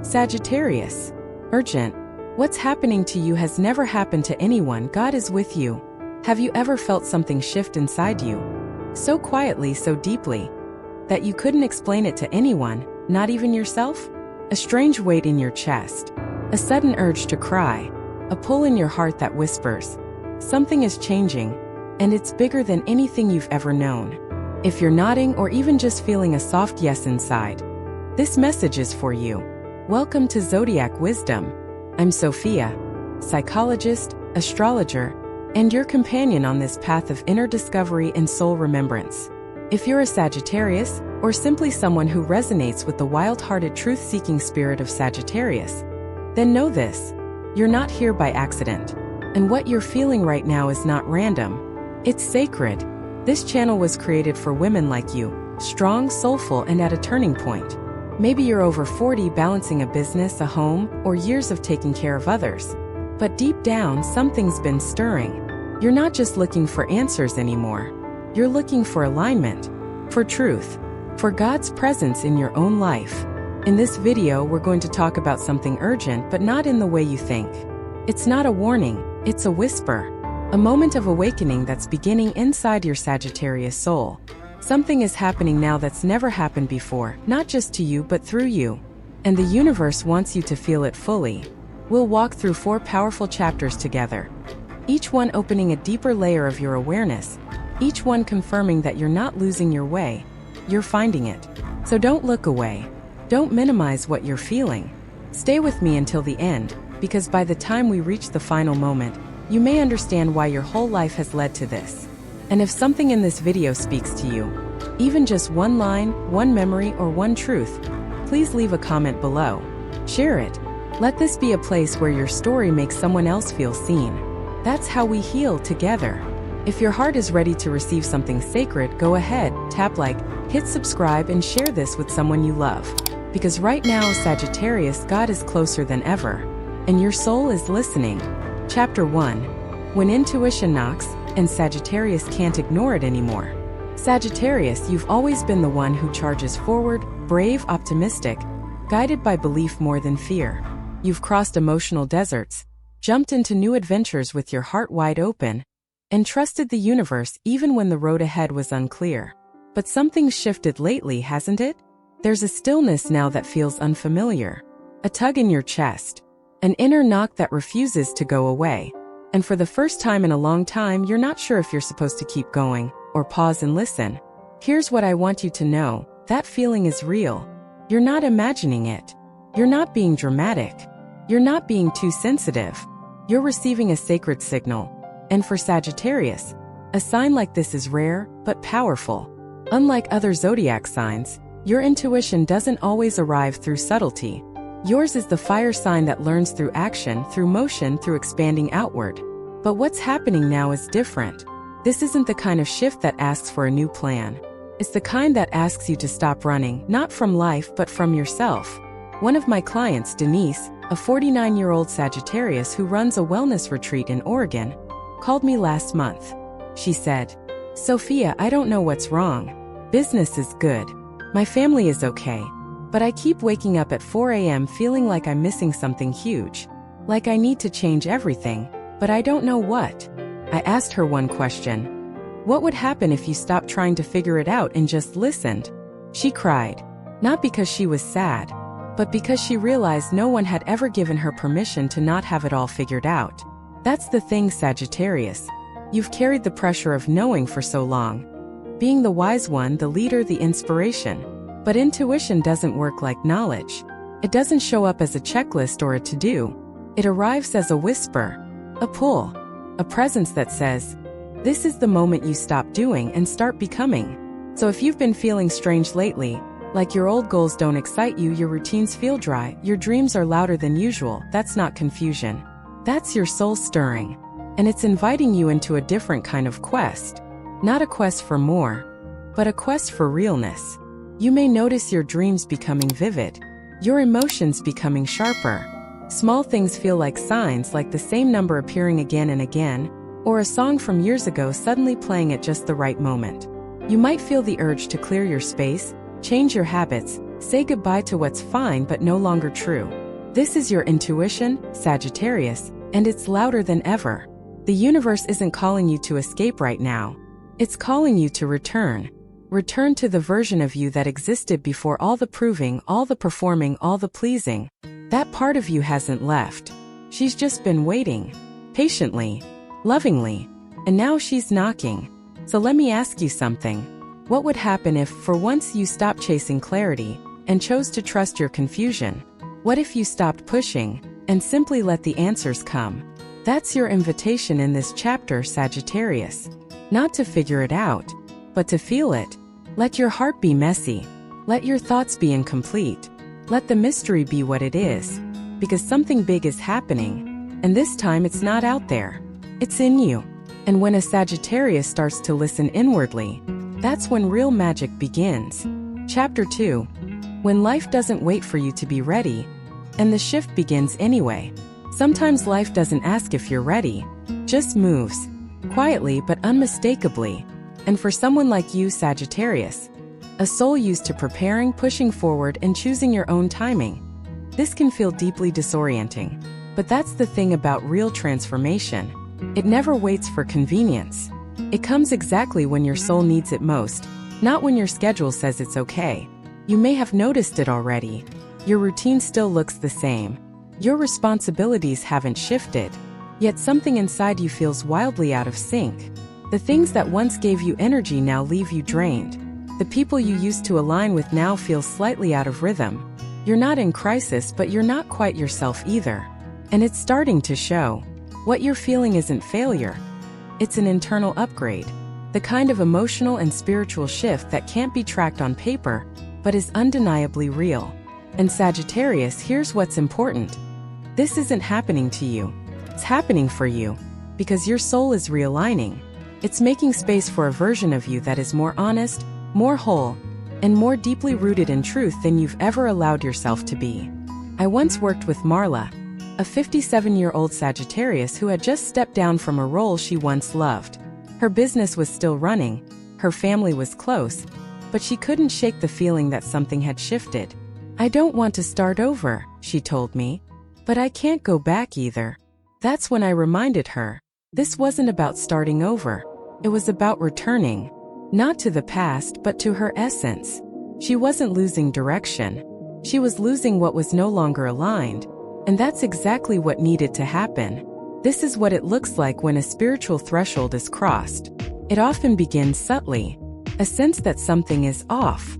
Sagittarius. Urgent. What's happening to you has never happened to anyone. God is with you. Have you ever felt something shift inside you? So quietly, so deeply, that you couldn't explain it to anyone, not even yourself? A strange weight in your chest. A sudden urge to cry. A pull in your heart that whispers, something is changing, and it's bigger than anything you've ever known. If you're nodding or even just feeling a soft yes inside, this message is for you. Welcome to Zodiac Wisdom. I'm Sophia, psychologist, astrologer, and your companion on this path of inner discovery and soul remembrance. If you're a Sagittarius, or simply someone who resonates with the wild-hearted truth-seeking spirit of Sagittarius, then know this: you're not here by accident. And what you're feeling right now is not random. It's sacred. This channel was created for women like you, strong, soulful, and at a turning point. Maybe you're over 40 balancing a business, a home, or years of taking care of others. But deep down, something's been stirring. You're not just looking for answers anymore. You're looking for alignment, for truth, for God's presence in your own life. In this video, we're going to talk about something urgent, but not in the way you think. It's not a warning, it's a whisper. A moment of awakening that's beginning inside your Sagittarius soul. Something is happening now that's never happened before, not just to you but through you. And the universe wants you to feel it fully. We'll walk through 4 powerful chapters together, each one opening a deeper layer of your awareness, each one confirming that you're not losing your way, you're finding it. So don't look away. Don't minimize what you're feeling. Stay with me until the end, because by the time we reach the final moment, you may understand why your whole life has led to this. And if something in this video speaks to you, even just one line, one memory, or one truth, please leave a comment below. Share it. Let this be a place where your story makes someone else feel seen. That's how we heal together. If your heart is ready to receive something sacred, go ahead, tap like, hit subscribe, and share this with someone you love. Because right now, Sagittarius, God is closer than ever. And your soul is listening. Chapter 1. When intuition knocks, and Sagittarius can't ignore it anymore. Sagittarius, you've always been the one who charges forward, brave, optimistic, guided by belief more than fear. You've crossed emotional deserts, jumped into new adventures with your heart wide open, and trusted the universe even when the road ahead was unclear. But something's shifted lately, hasn't it? There's a stillness now that feels unfamiliar. A tug in your chest. An inner knock that refuses to go away. And for the first time in a long time, you're not sure if you're supposed to keep going, or pause and listen. Here's what I want you to know: that feeling is real. You're not imagining it. You're not being dramatic. You're not being too sensitive. You're receiving a sacred signal. And for Sagittarius, a sign like this is rare, but powerful. Unlike other zodiac signs, your intuition doesn't always arrive through subtlety. Yours is the fire sign that learns through action, through motion, through expanding outward. But what's happening now is different. This isn't the kind of shift that asks for a new plan. It's the kind that asks you to stop running, not from life but from yourself. One of my clients, Denise, a 49-year-old Sagittarius who runs a wellness retreat in Oregon, called me last month. She said, "Sophia, I don't know what's wrong. Business is good. My family is okay. But I keep waking up at 4 a.m. feeling like I'm missing something huge. Like I need to change everything, but I don't know what." I asked her one question. What would happen if you stopped trying to figure it out and just listened? She cried. Not because she was sad, but because she realized no one had ever given her permission to not have it all figured out. That's the thing, Sagittarius. You've carried the pressure of knowing for so long. Being the wise one, the leader, the inspiration. But intuition doesn't work like knowledge. It doesn't show up as a checklist or a to-do. It arrives as a whisper, a pull, a presence that says, this is the moment you stop doing and start becoming. So if you've been feeling strange lately, like your old goals don't excite you, your routines feel dry, your dreams are louder than usual, that's not confusion. That's your soul stirring. And it's inviting you into a different kind of quest. Not a quest for more, but a quest for realness. You may notice your dreams becoming vivid, your emotions becoming sharper. Small things feel like signs, like the same number appearing again and again, or a song from years ago suddenly playing at just the right moment. You might feel the urge to clear your space, change your habits, Say goodbye to what's fine but no longer true. This is your intuition, Sagittarius, and it's louder than ever. The universe isn't calling you to escape right now. It's calling you to return. Return to the version of you that existed before all the proving, all the performing, all the pleasing. That part of you hasn't left. She's just been waiting. Patiently. Lovingly. And now she's knocking. So let me ask you something. What would happen if, for once, you stopped chasing clarity and chose to trust your confusion? What if you stopped pushing and simply let the answers come? That's your invitation in this chapter, Sagittarius. Not to figure it out, but to feel it. Let your heart be messy. Let your thoughts be incomplete. Let the mystery be what it is. Because something big is happening. And this time it's not out there. It's in you. And when a Sagittarius starts to listen inwardly, that's when real magic begins. Chapter 2. When life doesn't wait for you to be ready, and the shift begins anyway. Sometimes life doesn't ask if you're ready, just moves. Quietly but unmistakably. And for someone like you, Sagittarius, a soul used to preparing, pushing forward, and choosing your own timing, this can feel deeply disorienting. But that's the thing about real transformation. It never waits for convenience. It comes exactly when your soul needs it most, not when your schedule says it's okay. You may have noticed it already. Your routine still looks the same. Your responsibilities haven't shifted. Yet something inside you feels wildly out of sync. The things that once gave you energy now leave you drained. The people you used to align with now feel slightly out of rhythm. You're not in crisis, but you're not quite yourself either. And it's starting to show. What you're feeling isn't failure. It's an internal upgrade. The kind of emotional and spiritual shift that can't be tracked on paper, but is undeniably real. And Sagittarius, here's what's important. This isn't happening to you. It's happening for you. Because your soul is realigning. It's making space for a version of you that is more honest, more whole, and more deeply rooted in truth than you've ever allowed yourself to be. I once worked with Marla, a 57-year-old Sagittarius who had just stepped down from a role she once loved. Her business was still running, her family was close, but she couldn't shake the feeling that something had shifted. "I don't want to start over," she told me, "but I can't go back either." That's when I reminded her, this wasn't about starting over. It was about returning, not to the past but to her essence. She wasn't losing direction. She was losing what was no longer aligned. And that's exactly what needed to happen. This is what it looks like when a spiritual threshold is crossed. It often begins subtly. A sense that something is off.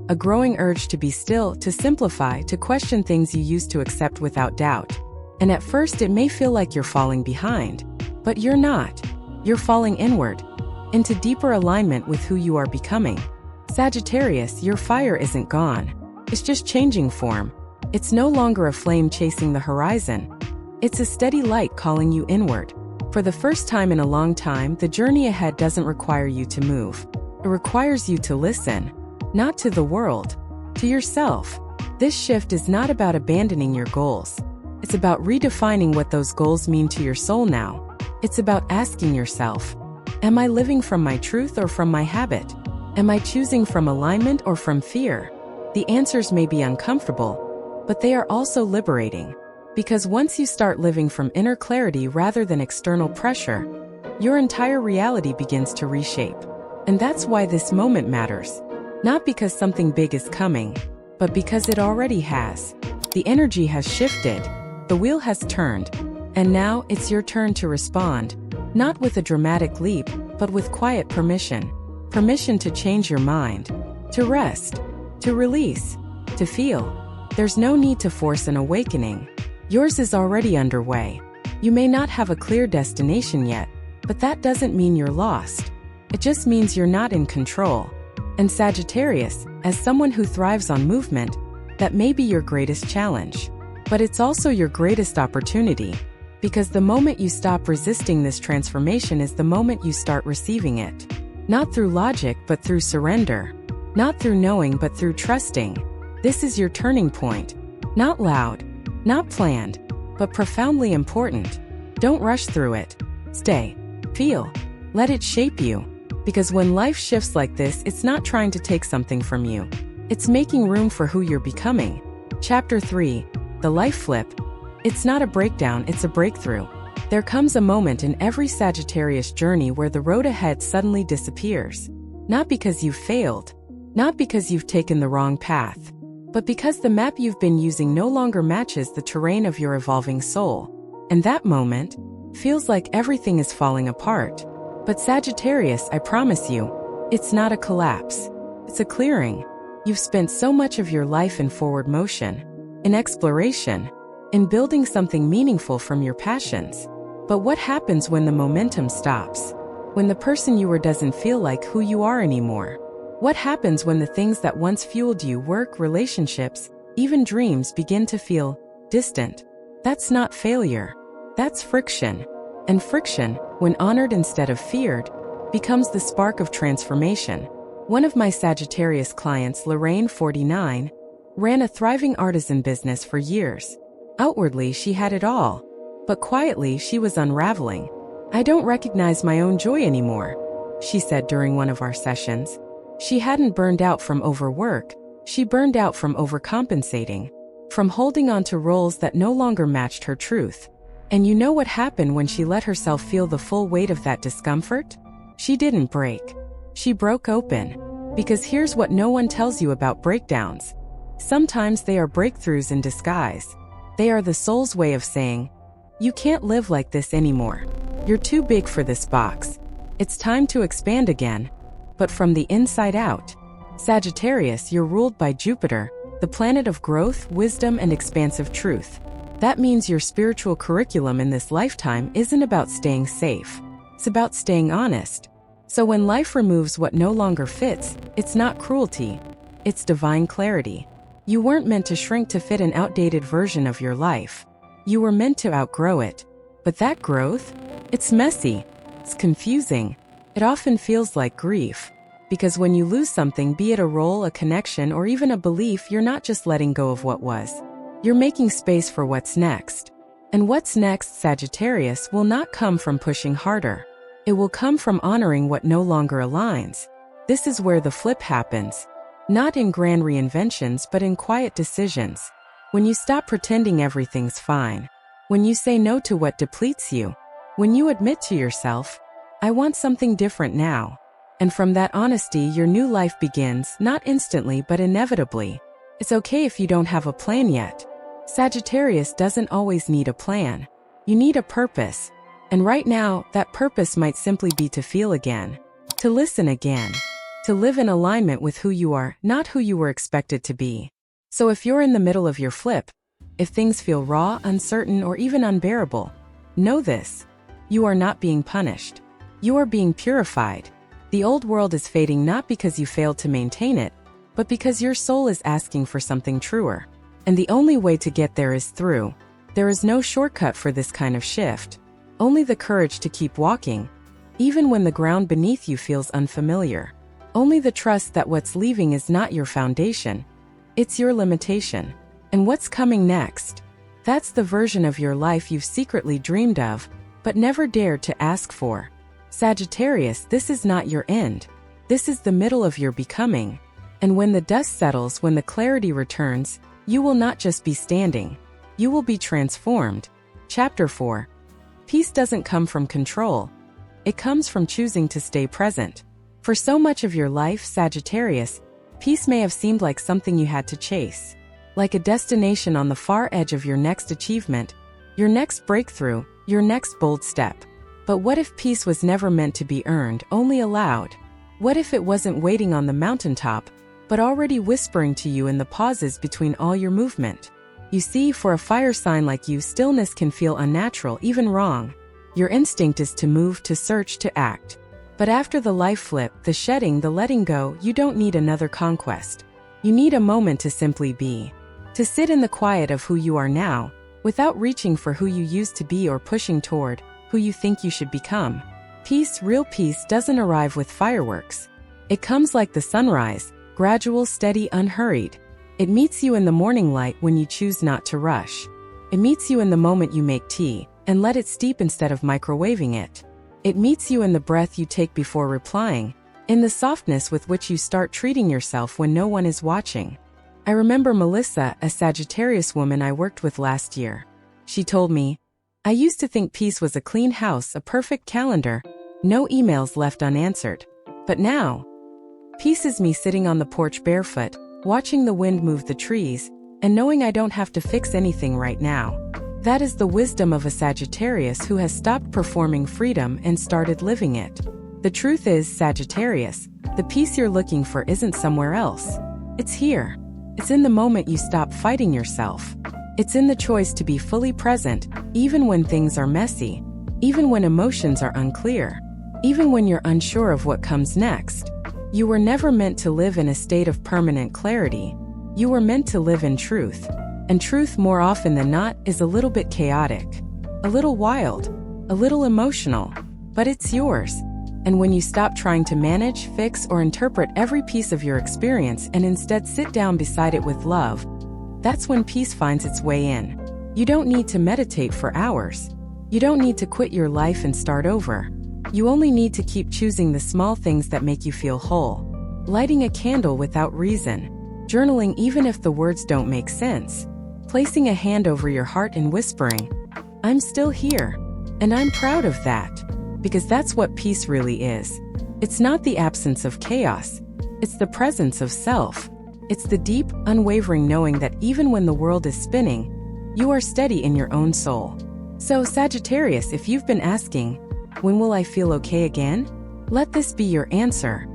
A growing urge to be still, to simplify, to question things you used to accept without doubt. And at first it may feel like you're falling behind. But you're not. You're falling inward. Into deeper alignment with who you are becoming. Sagittarius, your fire isn't gone. It's just changing form. It's no longer a flame chasing the horizon. It's a steady light calling you inward. For the first time in a long time, the journey ahead doesn't require you to move. It requires you to listen. Not to the world. To yourself. This shift is not about abandoning your goals. It's about redefining what those goals mean to your soul now. It's about asking yourself, am I living from my truth or from my habit? Am I choosing from alignment or from fear? The answers may be uncomfortable, but they are also liberating. Because once you start living from inner clarity rather than external pressure, your entire reality begins to reshape. And that's why this moment matters. Not because something big is coming, but because it already has. The energy has shifted. The wheel has turned. And now it's your turn to respond. Not with a dramatic leap, but with quiet permission. Permission to change your mind. To rest. To release. To feel. There's no need to force an awakening. Yours is already underway. You may not have a clear destination yet, but that doesn't mean you're lost. It just means you're not in control. And Sagittarius, as someone who thrives on movement, that may be your greatest challenge. But it's also your greatest opportunity. Because the moment you stop resisting this transformation is the moment you start receiving it. Not through logic, but through surrender. Not through knowing, but through trusting. This is your turning point. Not loud, not planned, but profoundly important. Don't rush through it. Stay. Feel. Let it shape you. Because when life shifts like this, it's not trying to take something from you. It's making room for who you're becoming. Chapter 3. The Life Flip. It's not a breakdown, it's a breakthrough. There comes a moment in every Sagittarius journey where the road ahead suddenly disappears. Not because you've failed, not because you've taken the wrong path, but because the map you've been using no longer matches the terrain of your evolving soul. And that moment feels like everything is falling apart. But Sagittarius, I promise you, it's not a collapse. It's a clearing. You've spent so much of your life in forward motion, in exploration, in building something meaningful from your passions. But what happens when the momentum stops? When the person you were doesn't feel like who you are anymore? What happens when the things that once fueled you, work, relationships, even dreams, begin to feel distant? That's not failure. That's friction. And friction, when honored instead of feared, becomes the spark of transformation. One of my Sagittarius clients, Lorraine, 49, ran a thriving artisan business for years. Outwardly, she had it all, but quietly she was unraveling. "I don't recognize my own joy anymore," she said during one of our sessions. She hadn't burned out from overwork, she burned out from overcompensating, from holding on to roles that no longer matched her truth. And you know what happened when she let herself feel the full weight of that discomfort? She didn't break. She broke open. Because here's what no one tells you about breakdowns. Sometimes they are breakthroughs in disguise. They are the soul's way of saying, "You can't live like this anymore. You're too big for this box. It's time to expand again." But from the inside out. Sagittarius, you're ruled by Jupiter, the planet of growth, wisdom, and expansive truth. That means your spiritual curriculum in this lifetime isn't about staying safe. It's about staying honest. So when life removes what no longer fits, it's not cruelty. It's divine clarity. You weren't meant to shrink to fit an outdated version of your life. You were meant to outgrow it. But that growth? It's messy. It's confusing. It often feels like grief. Because when you lose something, be it a role, a connection, or even a belief, you're not just letting go of what was. You're making space for what's next. And what's next, Sagittarius, will not come from pushing harder. It will come from honoring what no longer aligns. This is where the flip happens. Not in grand reinventions, but in quiet decisions. When you stop pretending everything's fine. When you say no to what depletes you. When you admit to yourself, "I want something different now." And from that honesty, your new life begins, not instantly, but inevitably. It's okay if you don't have a plan yet. Sagittarius doesn't always need a plan. You need a purpose. And right now, that purpose might simply be to feel again, to listen again, to live in alignment with who you are, not who you were expected to be. So if you're in the middle of your flip, if things feel raw, uncertain, or even unbearable, know this: you are not being punished. You are being purified. The old world is fading not because you failed to maintain it, but because your soul is asking for something truer. And the only way to get there is through. There is no shortcut for this kind of shift. Only the courage to keep walking, even when the ground beneath you feels unfamiliar. Only the trust that what's leaving is not your foundation. It's your limitation. And what's coming next? That's the version of your life you've secretly dreamed of, but never dared to ask for. Sagittarius, this is not your end. This is the middle of your becoming. And when the dust settles, when the clarity returns, you will not just be standing. You will be transformed. Chapter 4. Peace doesn't come from control. It comes from choosing to stay present. For so much of your life, Sagittarius, peace may have seemed like something you had to chase. Like a destination on the far edge of your next achievement, your next breakthrough, your next bold step. But what if peace was never meant to be earned, only allowed? What if it wasn't waiting on the mountaintop, but already whispering to you in the pauses between all your movement? You see, for a fire sign like you, stillness can feel unnatural, even wrong. Your instinct is to move, to search, to act. But after the life flip, the shedding, the letting go, you don't need another conquest. You need a moment to simply be. To sit in the quiet of who you are now, without reaching for who you used to be or pushing toward who you think you should become. Peace, real peace, doesn't arrive with fireworks. It comes like the sunrise, gradual, steady, unhurried. It meets you in the morning light when you choose not to rush. It meets you in the moment you make tea and let it steep instead of microwaving it. It meets you in the breath you take before replying in the softness with which you start treating yourself when no one is watching. I remember Melissa, a Sagittarius woman I worked with last year. She told me, "I used to think peace was a clean house, a perfect calendar, no emails left unanswered. But now, peace is me sitting on the porch barefoot, watching the wind move the trees, and knowing I don't have to fix anything right now." That is the wisdom of a Sagittarius who has stopped performing freedom and started living it. The truth is, Sagittarius, the peace you're looking for isn't somewhere else. It's here. It's in the moment you stop fighting yourself. It's in the choice to be fully present, even when things are messy, even when emotions are unclear, even when you're unsure of what comes next. You were never meant to live in a state of permanent clarity. You were meant to live in truth. And truth, more often than not, is a little bit chaotic, a little wild, a little emotional, but it's yours. And when you stop trying to manage, fix, or interpret every piece of your experience and instead sit down beside it with love, that's when peace finds its way in. You don't need to meditate for hours. You don't need to quit your life and start over. You only need to keep choosing the small things that make you feel whole. Lighting a candle without reason. Journaling even if the words don't make sense. Placing a hand over your heart and whispering, "I'm still here." And I'm proud of that. Because that's what peace really is. It's not the absence of chaos. It's the presence of self. It's the deep, unwavering knowing that even when the world is spinning, you are steady in your own soul. So, Sagittarius, if you've been asking, when will I feel okay again? Let this be your answer.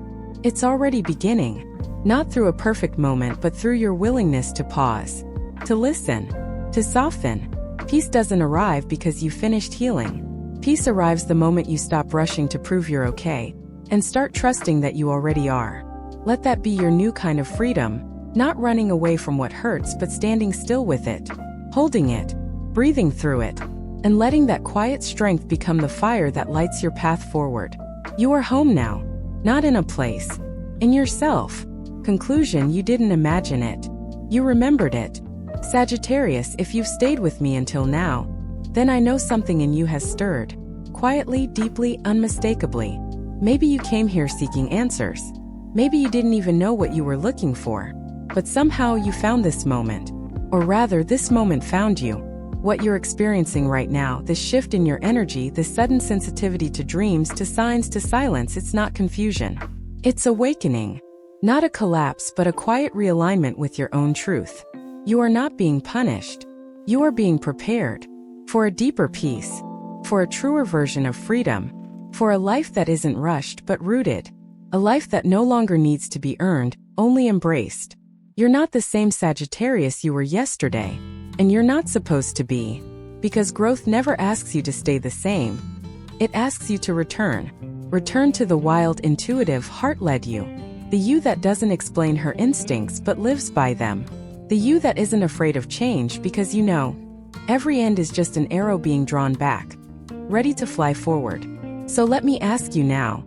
It's already beginning. Not through a perfect moment, but through your willingness to pause, to listen, to soften. Peace doesn't arrive because you finished healing. Peace arrives the moment you stop rushing to prove you're okay and start trusting that you already are. Let that be your new kind of freedom, not running away from what hurts but standing still with it, holding it, breathing through it, and letting that quiet strength become the fire that lights your path forward. You are home now, not in a place, in yourself. Conclusion: you didn't imagine it. You remembered it. Sagittarius, if you've stayed with me until now, then I know something in you has stirred. Quietly, deeply, unmistakably. Maybe you came here seeking answers. Maybe you didn't even know what you were looking for. But somehow you found this moment. Or rather, this moment found you. What you're experiencing right now, this shift in your energy, this sudden sensitivity to dreams, to signs, to silence, it's not confusion. It's awakening. Not a collapse, but a quiet realignment with your own truth. You are not being punished. You are being prepared. For a deeper peace, for a truer version of freedom, for a life that isn't rushed but rooted, a life that no longer needs to be earned, only embraced. You're not the same Sagittarius you were yesterday, and you're not supposed to be, because growth never asks you to stay the same. It asks you to return to the wild, intuitive, heart-led you, the you that doesn't explain her instincts but lives by them, the you that isn't afraid of change because you know, every end is just an arrow being drawn back, ready to fly forward. So let me ask you now,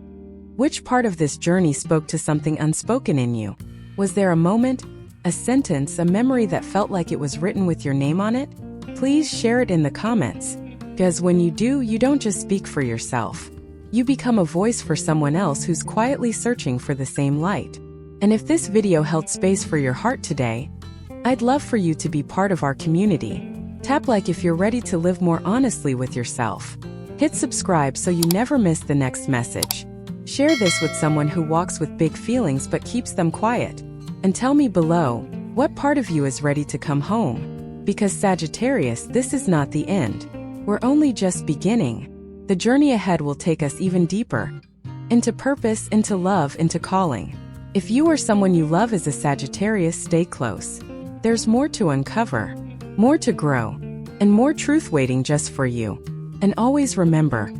which part of this journey spoke to something unspoken in you? Was there a moment, a sentence, a memory that felt like it was written with your name on it? Please share it in the comments, because when you do, you don't just speak for yourself. You become a voice for someone else who's quietly searching for the same light. And if this video held space for your heart today, I'd love for you to be part of our community. Tap like if you're ready to live more honestly with yourself. Hit subscribe so you never miss the next message. Share this with someone who walks with big feelings but keeps them quiet. And tell me below, what part of you is ready to come home? Because Sagittarius, this is not the end. We're only just beginning. The journey ahead will take us even deeper. Into purpose, into love, into calling. If you or someone you love is a Sagittarius, stay close. There's more to uncover, more to grow, and more truth waiting just for you. And always remember,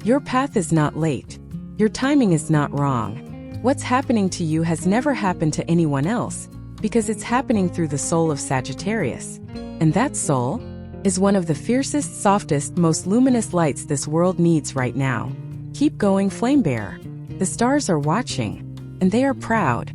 your path is not late. Your timing is not wrong. What's happening to you has never happened to anyone else, because it's happening through the soul of Sagittarius. And that soul is one of the fiercest, softest, most luminous lights this world needs right now. Keep going, flame bearer. The stars are watching, and they are proud.